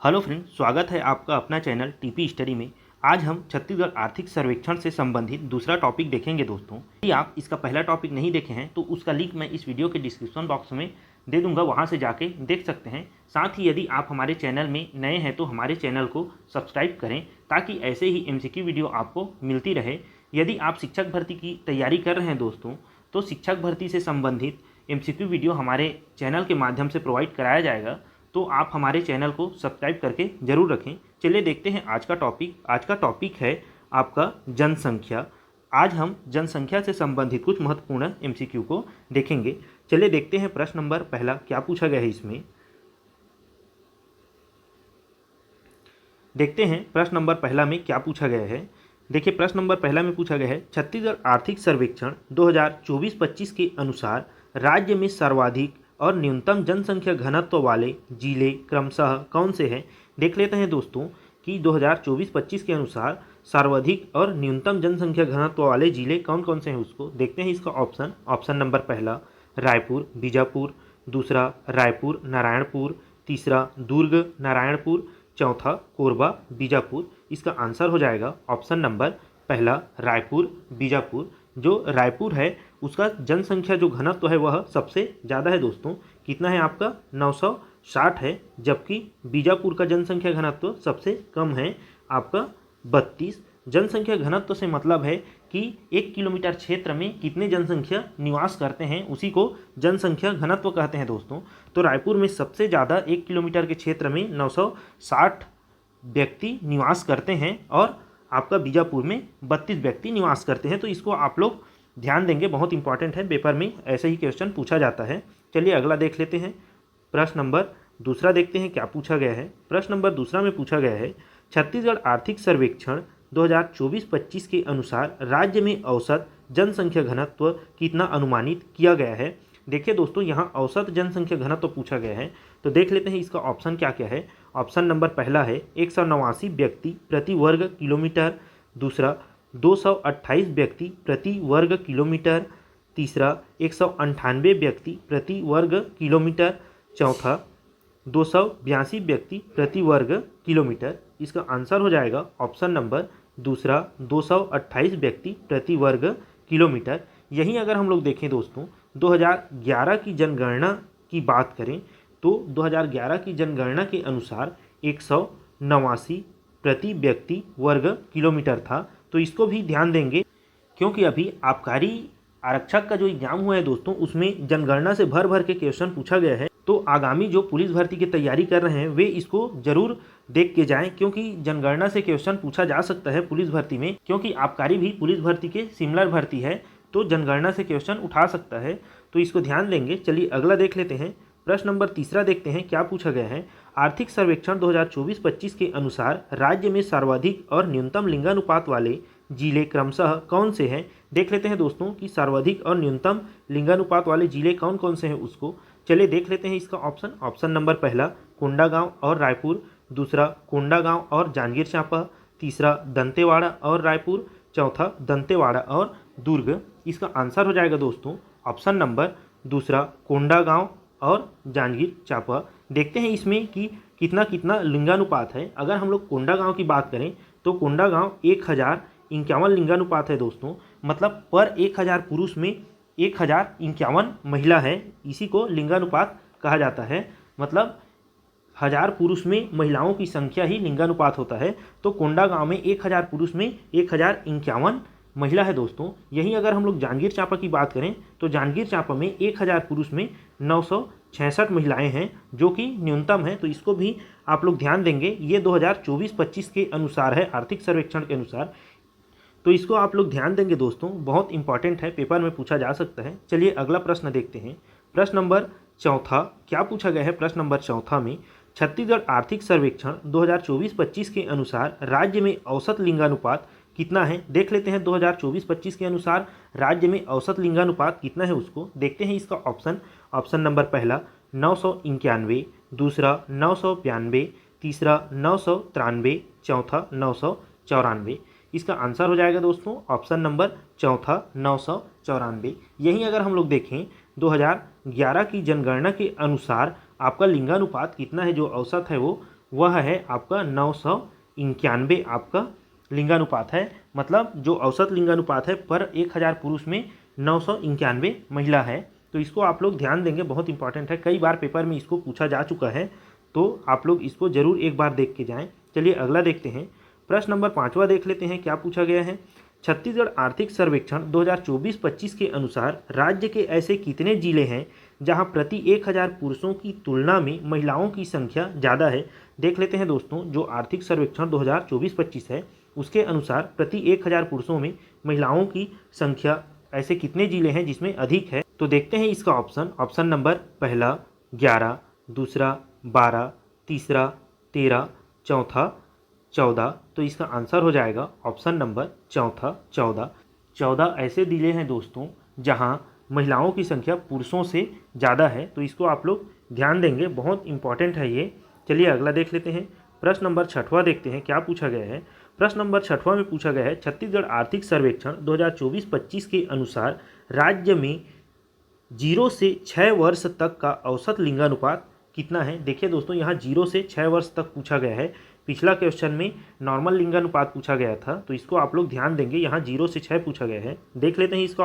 Hello friend, स्वागत है आपका अपना चैनल टीपी स्टडी में। आज हम छत्तीसगढ़ आर्थिक सर्वेक्षण से संबंधित दूसरा टॉपिक देखेंगे दोस्तों। यदि आप इसका पहला टॉपिक नहीं देखे हैं तो उसका लिंक मैं इस वीडियो के डिस्क्रिप्शन बॉक्स में दे दूंगा, वहां से जाके देख सकते हैं। साथ ही यदि आप हमारे चैनल में नए हैं तो हमारे चैनल को सब्सक्राइब करें ताकि ऐसे ही एमसीक्यू वीडियो आपको मिलती रहे। यदि आप शिक्षक भर्ती की तैयारी कर रहे हैं दोस्तों, तो शिक्षक भर्ती से संबंधित एमसीक्यू वीडियो हमारे चैनल के माध्यम से प्रोवाइड कराया जाएगा, तो आप हमारे चैनल को सब्सक्राइब करके जरूर रखें। चलिए देखते हैं आज का टॉपिक। आज का टॉपिक है आपका जनसंख्या। आज हम जनसंख्या से संबंधित कुछ महत्वपूर्ण एमसीक्यू को देखेंगे। चलिए देखते हैं प्रश्न नंबर पहला क्या पूछा गया है। इसमें देखते हैं प्रश्न नंबर पहला में क्या पूछा गया है। देखिए, प्रश्न नंबर पहला में पूछा गया है, छत्तीसगढ़ आर्थिक सर्वेक्षण 2024-25 के अनुसार राज्य में सर्वाधिक और न्यूनतम जनसंख्या घनत्व वाले जिले क्रमशः कौन से हैं। देख लेते हैं दोस्तों कि 2024-25 के अनुसार सर्वाधिक और न्यूनतम जनसंख्या घनत्व वाले जिले कौन कौन से हैं, उसको देखते हैं। इसका ऑप्शन नंबर पहला रायपुर बीजापुर, दूसरा रायपुर नारायणपुर, तीसरा दुर्ग नारायणपुर, चौथा कोरबा बीजापुर। इसका आंसर हो जाएगा ऑप्शन नंबर पहला रायपुर बीजापुर। जो रायपुर है उसका जनसंख्या जो घनत्व है वह सबसे ज़्यादा है दोस्तों। कितना है आपका 960 है, जबकि बीजापुर का जनसंख्या घनत्व सबसे कम है आपका 32। जनसंख्या घनत्व से मतलब है कि 1 किलोमीटर क्षेत्र में कितने जनसंख्या निवास करते हैं, उसी को जनसंख्या घनत्व कहते हैं दोस्तों। तो रायपुर में सबसे ज़्यादा 1 किलोमीटर के क्षेत्र में 960 व्यक्ति निवास करते हैं और आपका बीजापुर में 32 व्यक्ति निवास करते हैं। तो इसको आप लोग ध्यान देंगे, बहुत इंपॉर्टेंट है, पेपर में ऐसे ही क्वेश्चन पूछा जाता है। चलिए अगला देख लेते हैं। प्रश्न नंबर दूसरा देखते हैं क्या पूछा गया है। प्रश्न नंबर दूसरा में पूछा गया है, छत्तीसगढ़ आर्थिक सर्वेक्षण 2024-25 के अनुसार राज्य में औसत जनसंख्या घनत्व कितना अनुमानित किया गया है। देखिए दोस्तों, यहाँ औसत जनसंख्या घनत्व पूछा गया है, तो देख लेते हैं इसका ऑप्शन क्या क्या है। ऑप्शन नंबर पहला है 189 व्यक्ति प्रति वर्ग किलोमीटर, दूसरा 228 व्यक्ति प्रति वर्ग किलोमीटर, तीसरा 198 व्यक्ति प्रति वर्ग किलोमीटर, चौथा 282 व्यक्ति प्रति वर्ग किलोमीटर। इसका आंसर हो जाएगा ऑप्शन नंबर दूसरा 228 व्यक्ति प्रति वर्ग किलोमीटर। यहीं अगर हम लोग देखें दोस्तों 2011 की जनगणना की बात करें तो 2011 की जनगणना के अनुसार 189 प्रति व्यक्ति वर्ग किलोमीटर था। तो इसको भी ध्यान देंगे, क्योंकि अभी आबकारी आरक्षक का जो एग्जाम हुआ है दोस्तों, उसमें जनगणना से भर भर के क्वेश्चन पूछा गया है। तो आगामी जो पुलिस भर्ती की तैयारी कर रहे हैं वे इसको जरूर देख के जाएं, क्योंकि जनगणना से क्वेश्चन पूछा जा सकता है पुलिस भर्ती में, क्योंकि आबकारी भी पुलिस भर्ती के सिमिलर भर्ती है, तो जनगणना से क्वेश्चन उठा सकता है। तो इसको ध्यान देंगे। चलिए अगला देख लेते हैं। प्रश्न नंबर तीसरा देखते हैं क्या पूछा गया है। आर्थिक सर्वेक्षण 2024-25 के अनुसार राज्य में सर्वाधिक और न्यूनतम लिंगानुपात वाले जिले क्रमशः कौन से हैं। देख लेते हैं दोस्तों कि सर्वाधिक और न्यूनतम लिंगानुपात वाले जिले कौन कौन से हैं उसको। चलिए देख लेते हैं इसका ऑप्शन नंबर पहला कोंडागांव और रायपुर, दूसरा कोंडागांव और जांजगीर चांपा, तीसरा दंतेवाड़ा और रायपुर, चौथा दंतेवाड़ा और दुर्ग। इसका आंसर हो जाएगा दोस्तों ऑप्शन नंबर दूसरा कोंडागांव और जांजगीर चांपा। देखते हैं इसमें कि कितना कितना लिंगानुपात है। अगर हम लोग कोंडागांव की बात करें तो कोंडागांव 1051 लिंगानुपात है दोस्तों, मतलब पर 1000 पुरुष में 1051 महिला है। इसी को लिंगानुपात कहा जाता है, मतलब 1000 पुरुष में महिलाओं की संख्या ही लिंगानुपात होता है। तो कोंडागांव में 1000 पुरुष में 1051 महिला है दोस्तों। यहीं अगर हम लोग जांजगीर चांपा की बात करें तो जांजगीर चांपा में 1000 पुरुष में 966 महिलाएं हैं, जो कि न्यूनतम है। तो इसको भी आप लोग ध्यान देंगे। ये 2024-25 के अनुसार है, आर्थिक सर्वेक्षण के अनुसार। तो इसको आप लोग ध्यान देंगे दोस्तों, बहुत इंपॉर्टेंट है, पेपर में पूछा जा सकता है। चलिए अगला प्रश्न देखते हैं। प्रश्न नंबर चौथा क्या पूछा गया है। प्रश्न नंबर चौथा में छत्तीसगढ़ आर्थिक सर्वेक्षण 2024-25 के अनुसार राज्य में औसत लिंगानुपात कितना है। देख लेते हैं 2024-25 के अनुसार राज्य में औसत लिंगानुपात कितना है उसको देखते हैं। इसका ऑप्शन नंबर पहला 991, दूसरा 992, तीसरा 993, चौथा 994। इसका आंसर हो जाएगा दोस्तों ऑप्शन नंबर चौथा 994। यहीं अगर हम लोग देखें 2011 की जनगणना के अनुसार आपका लिंगानुपात कितना है, जो औसत है वो वह है आपका 991 आपका लिंगानुपात है। मतलब जो औसत लिंगानुपात है पर 1000 पुरुष में 991 महिला है। तो इसको आप लोग ध्यान देंगे, बहुत इंपॉर्टेंट है, कई बार पेपर में इसको पूछा जा चुका है, तो आप लोग इसको जरूर एक बार देख के जाएं। चलिए अगला देखते हैं। प्रश्न नंबर 5वां देख लेते हैं, क्या पूछा गया है। छत्तीसगढ़ आर्थिक सर्वेक्षण 2024-25 के अनुसार राज्य के ऐसे कितने जिले हैं जहां प्रति 1000 पुरुषों की तुलना में महिलाओं की संख्या ज़्यादा है। देख लेते हैं दोस्तों, जो आर्थिक सर्वेक्षण 2024-25 है उसके अनुसार प्रति 1000 पुरुषों में महिलाओं की संख्या ऐसे कितने जिले हैं जिसमें अधिक है। तो देखते हैं इसका ऑप्शन नंबर पहला 11, दूसरा 12, तीसरा 13, चौथा 14। तो इसका आंसर हो जाएगा ऑप्शन नंबर चौथा 14। 14 ऐसे जिले हैं दोस्तों जहां महिलाओं की संख्या पुरुषों से ज़्यादा है। तो इसको आप लोग ध्यान देंगे, बहुत इंपॉर्टेंट है ये। चलिए अगला देख लेते हैं। प्रश्न नंबर 6वां देखते हैं, क्या पूछा गया है। प्रश्न नंबर 6वां में पूछा गया है, छत्तीसगढ़ आर्थिक सर्वेक्षण 2024-25 के अनुसार राज्य में 0 से 6 वर्ष तक का औसत लिंगानुपात कितना है। देखिए दोस्तों, यहाँ 0 से 6 वर्ष तक पूछा गया है। पिछला क्वेश्चन में नॉर्मल लिंगानुपात पूछा गया था, तो इसको आप लोग ध्यान देंगे, यहाँ 0 से 6 पूछा गया है। देख लेते हैं इसका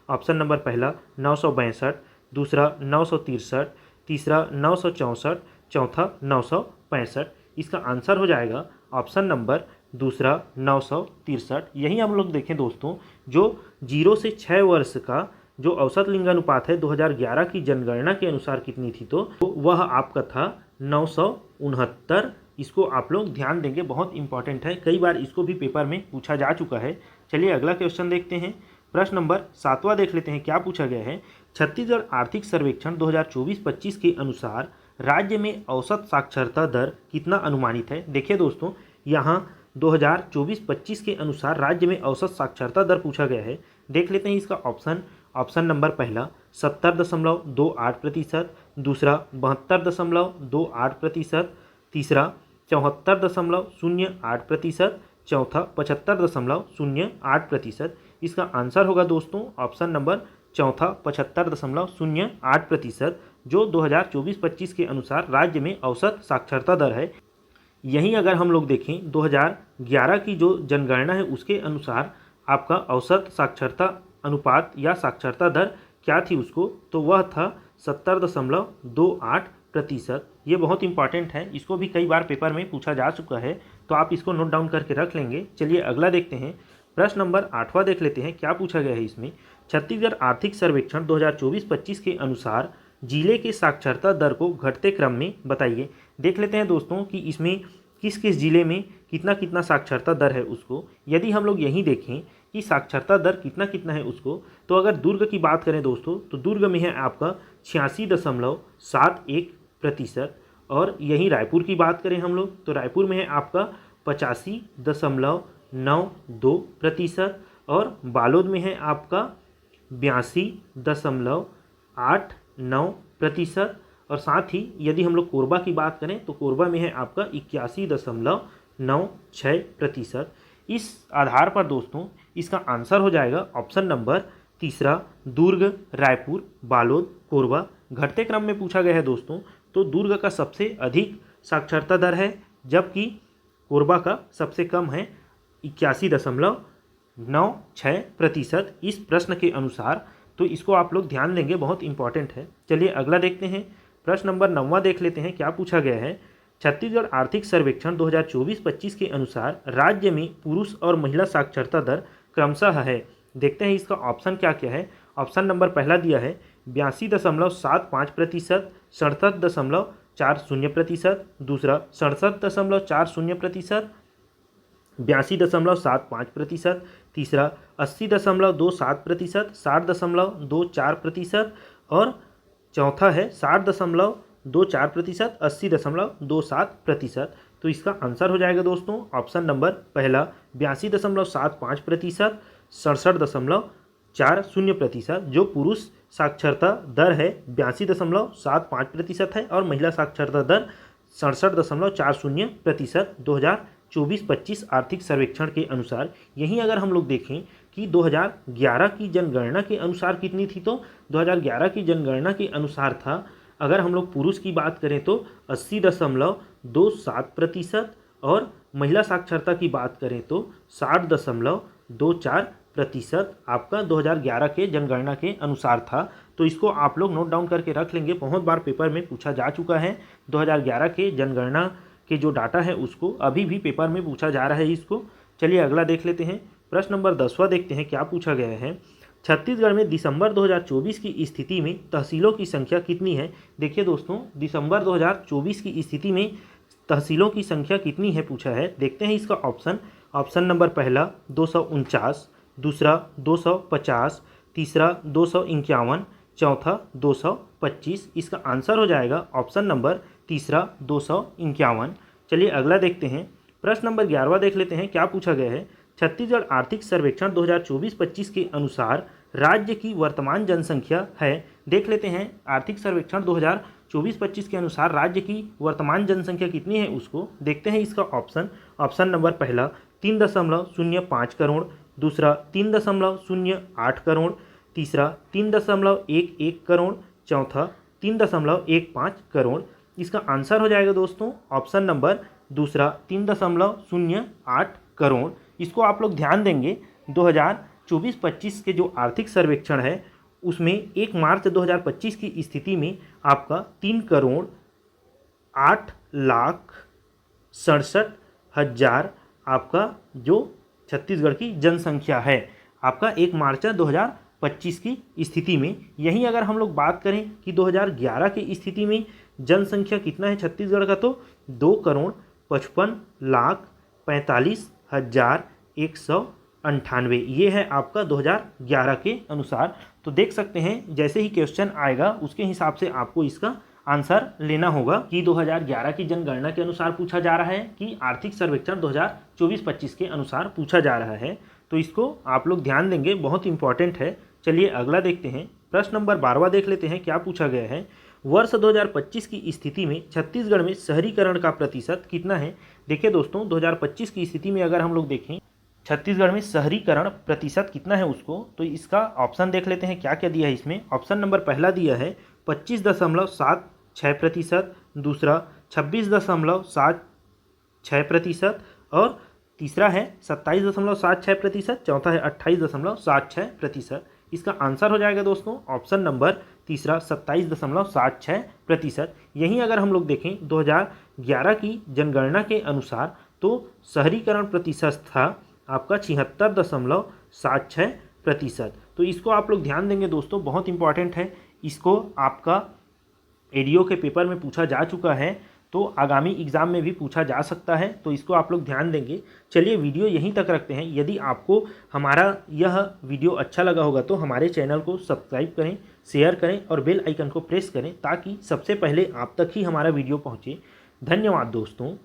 ऑप्शन नंबर पहला 962, दूसरा 963, तीसरा 964, चौथा 965। इसका आंसर हो जाएगा ऑप्शन नंबर दूसरा 963। यही हम लोग देखें दोस्तों, जो 0 से 6 वर्ष का जो औसत लिंगानुपात है 2011 की जनगणना के अनुसार कितनी थी, तो वह आपका था 969। इसको आप लोग ध्यान देंगे, बहुत इंपॉर्टेंट है, कई बार इसको भी पेपर में पूछा जा चुका है। चलिए अगला क्वेश्चन देखते हैं। प्रश्न नंबर 7वां देख लेते हैं, क्या पूछा गया है। छत्तीसगढ़ आर्थिक सर्वेक्षण 2024-25 के अनुसार राज्य में औसत साक्षरता दर कितना अनुमानित है। देखिए दोस्तों, यहाँ 2024-25 के अनुसार राज्य में औसत साक्षरता दर पूछा गया है। देख लेते हैं इसका ऑप्शन नंबर पहला 70.28%, दूसरा 72.28%, तीसरा 74.08%, चौथा 75.08%। इसका आंसर होगा दोस्तों ऑप्शन नंबर चौथा 75.08%, जो 2024-25 के अनुसार राज्य में औसत साक्षरता दर है। यहीं अगर हम लोग देखें 2011 की जो जनगणना है उसके अनुसार आपका औसत साक्षरता अनुपात या साक्षरता दर क्या थी उसको, तो वह था 70.28%। ये बहुत इंपॉर्टेंट है, इसको भी कई बार पेपर में पूछा जा चुका है, तो आप इसको नोट डाउन करके रख लेंगे। चलिए अगला देखते हैं। प्रश्न नंबर 8वां देख लेते हैं, क्या पूछा गया है इसमें। छत्तीसगढ़ आर्थिक सर्वेक्षण 2024-25 के अनुसार जिले के साक्षरता दर को घटते क्रम में बताइए। देख लेते हैं दोस्तों कि इसमें किस किस जिले में कितना कितना साक्षरता दर है उसको। यदि हम लोग यहीं देखें कि साक्षरता दर कितना कितना है उसको, तो अगर दुर्ग की बात करें दोस्तों, तो दुर्ग में है आपका 86.71%। और यहीं रायपुर की बात करें हम लोग, तो रायपुर में है आपका 85.92%। और बालोद में है आपका 82.89%। और साथ ही यदि हम लोग कोरबा की बात करें, तो कोरबा में है आपका 81.96%। इस आधार पर दोस्तों इसका आंसर हो जाएगा ऑप्शन नंबर तीसरा, दुर्ग, रायपुर, बालोद, कोरबा। घटते क्रम में पूछा गया है दोस्तों, तो दुर्ग का सबसे अधिक साक्षरता दर है, जबकि कोरबा का सबसे कम है 81.96% इस प्रश्न के अनुसार। तो इसको आप लोग ध्यान देंगे, बहुत इंपॉर्टेंट है। चलिए अगला देखते हैं। प्रश्न नंबर 9वां देख लेते हैं, क्या पूछा गया है। छत्तीसगढ़ आर्थिक सर्वेक्षण 2024-25 के अनुसार राज्य में पुरुष और महिला साक्षरता दर क्रमशः है। देखते हैं इसका ऑप्शन क्या क्या है। ऑप्शन नंबर पहला दिया है 82.75%, 67.40%, दूसरा 67.40%, 82.75%, तीसरा 80.27%, 60.24%, और चौथा है 60.24%, 80.27%। तो इसका आंसर हो जाएगा दोस्तों ऑप्शन नंबर पहला 82.75%, 67.40%। जो पुरुष साक्षरता दर है 82.75% है और महिला साक्षरता दर 67.40% 2024-25 आर्थिक सर्वेक्षण के अनुसार। यहीं अगर हम लोग देखें कि 2011 की जनगणना के अनुसार कितनी थी, तो 2011 की जनगणना के अनुसार था अगर हम लोग पुरुष की बात करें तो 80.27% और महिला साक्षरता की बात करें तो 60.24% आपका 2011 के जनगणना के अनुसार था। तो इसको आप लोग नोट डाउन करके रख लेंगे, बहुत बार पेपर में पूछा जा चुका है। 2011 के जनगणना के जो डाटा है उसको अभी भी पेपर में पूछा जा रहा है इसको। चलिए अगला देख लेते हैं। प्रश्न नंबर 10वां देखते हैं क्या पूछा गया है। छत्तीसगढ़ में दिसंबर 2024 की स्थिति में तहसीलों की संख्या कितनी है। देखिए दोस्तों, दिसंबर 2024 की स्थिति में तहसीलों की संख्या कितनी है पूछा है। देखते हैं इसका ऑप्शन। ऑप्शन नंबर पहला 249, दूसरा 250, तीसरा 251, चौथा 225। इसका आंसर हो जाएगा ऑप्शन नंबर तीसरा 251। चलिए अगला देखते हैं। प्रश्न नंबर 11वां देख लेते हैं क्या पूछा गया है। छत्तीसगढ़ आर्थिक सर्वेक्षण 2024-25 के अनुसार राज्य की वर्तमान जनसंख्या है। देख लेते हैं आर्थिक सर्वेक्षण 2024-25 के अनुसार राज्य की वर्तमान जनसंख्या कितनी है उसको। देखते हैं इसका ऑप्शन। ऑप्शन नंबर पहला 3.05 करोड़, दूसरा 3.08 करोड़, तीसरा 3.11 करोड़, चौथा 3.15 करोड़। इसका आंसर हो जाएगा दोस्तों ऑप्शन नंबर दूसरा 3.08 करोड़। इसको आप लोग ध्यान देंगे 2024-25 के जो आर्थिक सर्वेक्षण है उसमें 1 मार्च 2025 की स्थिति में आपका 3,08,67,000 आपका जो छत्तीसगढ़ की जनसंख्या है आपका 1 मार्च 2025 की स्थिति में। यहीं अगर हम लोग बात करें कि 2011 की स्थिति में जनसंख्या कितना है छत्तीसगढ़ का, तो 2,55,45,198 ये है आपका 2011 के अनुसार। तो देख सकते हैं जैसे ही क्वेश्चन आएगा उसके हिसाब से आपको इसका आंसर लेना होगा कि 2011 की जनगणना के अनुसार पूछा जा रहा है कि आर्थिक सर्वेक्षण 2024-25 के अनुसार पूछा जा रहा है। तो इसको आप लोग ध्यान देंगे, बहुत इंपॉर्टेंट है। चलिए अगला देखते हैं। प्रश्न नंबर 12वां देख लेते हैं क्या पूछा गया है। वर्ष 2025 की स्थिति में छत्तीसगढ़ में शहरीकरण का प्रतिशत कितना है। देखिए दोस्तों 2025 की स्थिति में अगर हम लोग देखें छत्तीसगढ़ में शहरीकरण प्रतिशत कितना है उसको, तो इसका ऑप्शन देख लेते हैं क्या क्या दिया है इसमें। ऑप्शन नंबर पहला दिया है 25.76%, दूसरा 26.76% और तीसरा है 27.76%, चौथा है 28.76%। इसका आंसर हो जाएगा दोस्तों ऑप्शन नंबर तीसरा 27.76%। यहीं अगर हम लोग देखें 2011 की जनगणना के अनुसार तो शहरीकरण प्रतिशत था आपका 76.76%। तो इसको आप लोग ध्यान देंगे दोस्तों, बहुत इंपॉर्टेंट है। इसको आपका एडीओ के पेपर में पूछा जा चुका है, तो आगामी एग्जाम में भी पूछा जा सकता है, तो इसको आप लोग ध्यान देंगे। चलिए वीडियो यहीं तक रखते हैं। यदि आपको हमारा यह वीडियो अच्छा लगा होगा तो हमारे चैनल को सब्सक्राइब करें, शेयर करें और बेल आइकन को प्रेस करें ताकि सबसे पहले आप तक ही हमारा वीडियो पहुंचे। धन्यवाद दोस्तों।